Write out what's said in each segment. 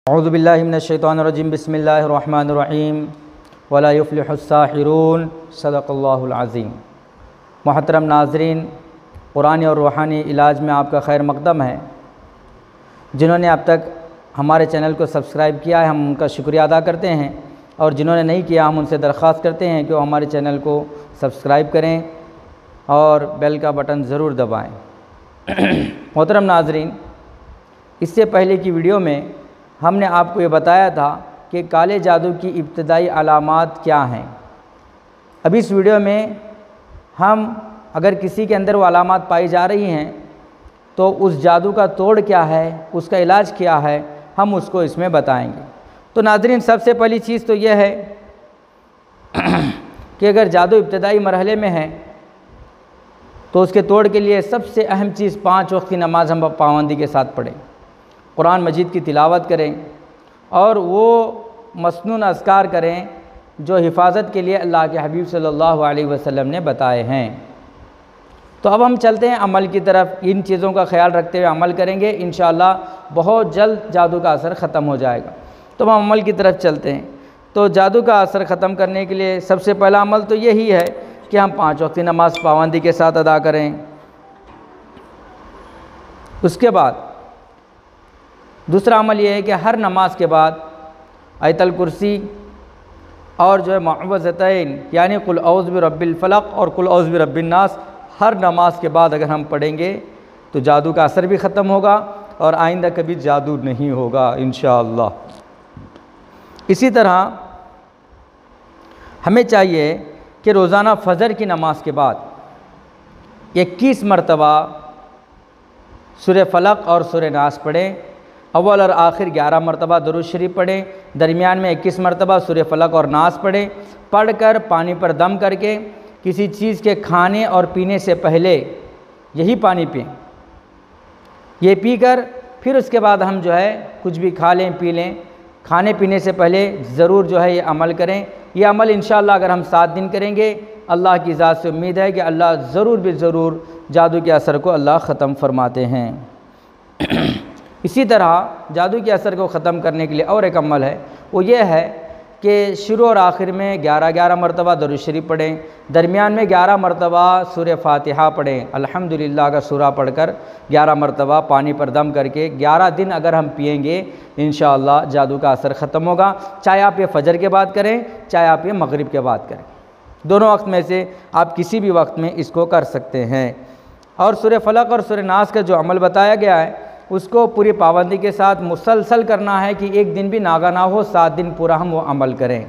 औज़ुबिल्लाहि मिनश्शैतानिर्रजीम बिस्मिल्लाहिर्रहमानिर्रहीम वला युफ्लिहुस्साहिरून सदक़ल्लाहुल अज़ीम। मोहतरम नाज़रीन, क़ुरानी और रूहानी इलाज में आपका खैर मक़दम है। जिन्होंने अब तक हमारे चैनल को सब्सक्राइब किया है हम उनका शुक्रिया अदा करते हैं, और जिन्होंने नहीं किया हम उनसे दरख्वास्त करते हैं कि वो हमारे चैनल को सब्सक्राइब करें और बेल का बटन ज़रूर दबाएँ। मोहतरम नाज़रीन, इससे पहले की वीडियो में हमने आपको ये बताया था कि काले जादू की इब्तदाई अलामात क्या हैं। अब इस वीडियो में हम अगर किसी के अंदर वो अलामात पाई जा रही हैं तो उस जादू का तोड़ क्या है, उसका इलाज क्या है, हम उसको इसमें बताएंगे। तो नाज़रीन, सबसे पहली चीज़ तो यह है कि अगर जादू इब्तदाई मरहले में है तो उसके तोड़ के लिए सबसे अहम चीज़ 5 वक्त की नमाज हम पाबंदी के साथ पढ़ें, कुरान मजीद की तिलावत करें और वो मसनून अज़कार करें जो हिफाजत के लिए अल्लाह के हबीब सल्लल्लाहु अलैहि वसल्लम ने बताए हैं। तो अब हम चलते हैं अमल की तरफ। इन चीज़ों का ख्याल रखते हुए अमल करेंगे, इंशाअल्लाह बहुत जल्द जादू का असर ख़त्म हो जाएगा। तो हम अमल की तरफ चलते हैं। तो जादू का असर ख़त्म करने के लिए सबसे पहला अमल तो यही है कि हम 5 वक्त की नमाज़ पाबंदी के साथ अदा करें। उसके बाद दूसरा अमल यह है कि हर नमाज के बाद आयतल कुर्सी और जो है मुअव्वज़तैन यानी कुल औज़ बिरब्बिल फलक़ और कुल औज़ बिरब्बिन नास हर नमाज के बाद अगर हम पढ़ेंगे तो जादू का असर भी ख़त्म होगा और आइंदा कभी जादू नहीं होगा इंशाअल्लाह। इसी तरह हमें चाहिए कि रोज़ाना फ़जर की नमाज के बाद 21 मरतबा सूरह फलक़ और सूरह नास पढ़ें। अव्वल और आखिर 11 मरतबा दुरूद शरीफ पढ़ें, दरमियान में 21 मरतबा सूरह फलक़ और नास पढ़ें। पढ़कर पानी पर दम करके किसी चीज़ के खाने और पीने से पहले यही पानी पिएं। ये पीकर फिर उसके बाद हम जो है कुछ भी खा लें पी लें। खाने पीने से पहले ज़रूर जो है ये अमल करें। ये अमल इंशाअल्लाह अगर हम 7 दिन करेंगे, अल्लाह की ज़ात से उम्मीद है कि अल्लाह ज़रूर भी ज़रूर जादू के असर को अल्लाह ख़त्म फरमाते हैं। इसी तरह जादू के असर को ख़त्म करने के लिए और एक अमल है, वो ये है कि शुरू और आखिर में 11-11 मरतबा दुरूद शरीफ पढ़ें, दरमियान में 11 मरतबा सूरह फातिहा पढ़ें। अल्हम्दुलिल्लाह का सूरा पढ़कर 11 मरतबा पानी पर दम करके 11 दिन अगर हम पिएंगे इंशाअल्लाह जादू का असर ख़त्म होगा। चाहे आप ये फ़जर के बाद करें, चाहे आप ये मगरिब के बाद करें, दोनों वक्त में से आप किसी भी वक्त में इसको कर सकते हैं। और सूरह फलक़ और सूरह नास का जो अमल बताया गया है उसको पूरी पाबंदी के साथ मुसलसल करना है कि एक दिन भी नागा ना हो, 7 दिन पूरा हम वो अमल करें।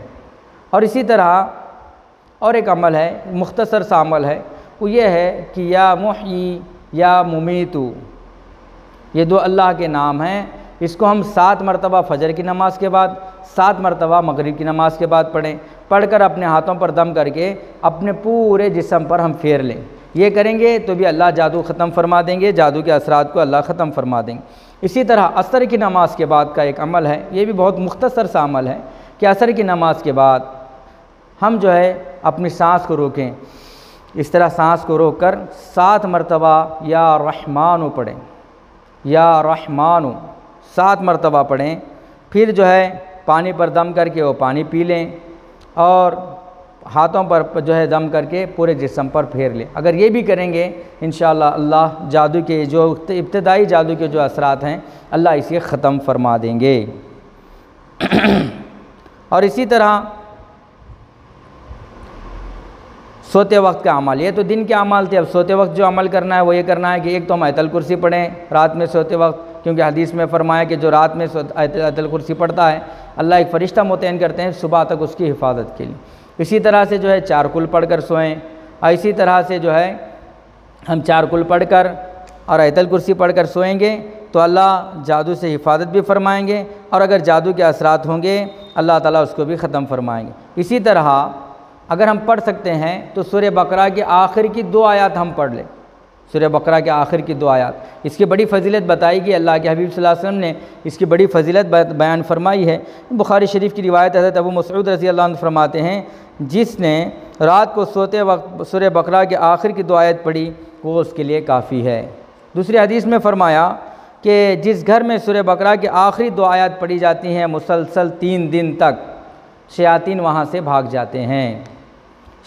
और इसी तरह और एक अमल है, मुख्तसर सा अमल है, वो ये है कि या मुहयी या मुमीतु, ये 2 अल्लाह के नाम हैं। इसको हम 7 मरतबा फ़जर की नमाज के बाद, 7 मरतबा मगरिब की नमाज के बाद पढ़ें। पढ़कर अपने हाथों पर दम करके अपने पूरे जिस्म पर हम फेर लें। ये करेंगे तो भी अल्लाह जादू ख़त्म फरमा देंगे, जादू के असरात को अल्लाह ख़त्म फरमा देंगे। इसी तरह असर की नमाज के बाद का एक अमल है, ये भी बहुत मुख्तसर सा अमल है कि असर की नमाज के बाद हम जो है अपनी सांस को रोकें। इस तरह सांस को रोक कर 7 मरतबा या रहमानु पढ़ें, या रहमानु 7 मरतबा पढ़ें। फिर जो है पानी पर दम करके वो पानी पी लें और हाथों पर जो है दम करके पूरे जिस्म पर फेर लें। अगर ये भी करेंगे इंशाअल्लाह अल्लाह जादू के जो इब्तदाई जादू के जो असरात हैं अल्लाह इसे ख़त्म फरमा देंगे। और इसी तरह सोते वक्त का अमल, ये तो दिन के अमल थे। अब सोते वक्त जो अमल करना है वो ये करना है कि एक तो हम आयतल कुर्सी पढ़ें रात में सोते वक्त, क्योंकि हदीस में फरमाया कि जो रात में आयतल कुर्सी पढ़ता है अल्लाह एक फ़रिश्ता मुतय्यन करते हैं सुबह तक उसकी हिफाजत के लिए। इसी तरह से जो है 4 कुल पढ़ कर सोएँ। और इसी तरह से जो है हम 4 कुल पढ़ कर और आयतल कुर्सी पढ़ कर सोएंगे तो अल्लाह जादू से हिफाजत भी फरमाएंगे, और अगर जादू के असरात होंगे अल्लाह ताला उसको भी ख़त्म फरमाएंगे। इसी तरह अगर हम पढ़ सकते हैं तो सूरह बकरा के आखिर की 2 आयत हम पढ़ लें। सूरह बकरा के आखिर की 2 आयत, इसकी बड़ी फ़जीलत बताई गई। अल्लाह के हबीब सल्लल्लाहु अलैहि वसल्लम ने इसकी बड़ी फ़जीलत बयान फरमाई है। बुखारी शरीफ की रिवायत हज़रत अबू मसऊद रज़ी अल्लाह अन्हु फरमाते हैं, जिसने रात को सोते वक्त सूरह बकरा के आखिर की 2 आयत पढ़ी वो उसके लिए काफ़ी है। दूसरी हदीस में फरमाया कि जिस घर में सूरह बकरा की आखिरी 2 आयत पढ़ी जाती हैं मुसलसल 3 दिन तक, शयातीन वहाँ से भाग जाते हैं,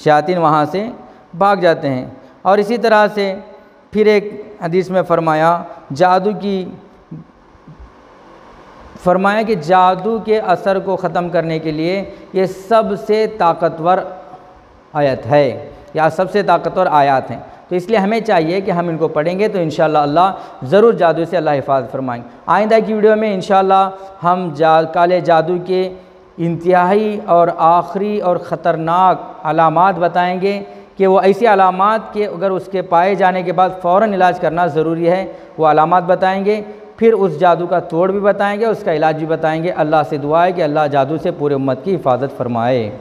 शयातीन वहाँ से भाग जाते हैं। और इसी तरह से फिर एक हदीस में फरमाया कि जादू के असर को ख़त्म करने के लिए ये सबसे ताकतवर आयत है, या सबसे ताकतवर आयत हैं। तो इसलिए हमें चाहिए कि हम इनको पढ़ेंगे तो इंशाअल्लाह अल्लाह ज़रूर जादू से अल्लाह हिफाजत फरमाएंगे। आइंदा की वीडियो में इंशाअल्लाह हम काले जादू के इंतहाई और आखिरी और ख़तरनाक अलामात बताएंगे कि वो ऐसी अलामात के अगर उसके पाए जाने के बाद फ़ौरन इलाज करना ज़रूरी है, वो अलामात बताएंगे। फिर उस जादू का तोड़ भी बताएंगे, उसका इलाज भी बताएंगे। अल्लाह से दुआ है कि अल्लाह जादू से पूरे उम्मत की हिफाजत फरमाए।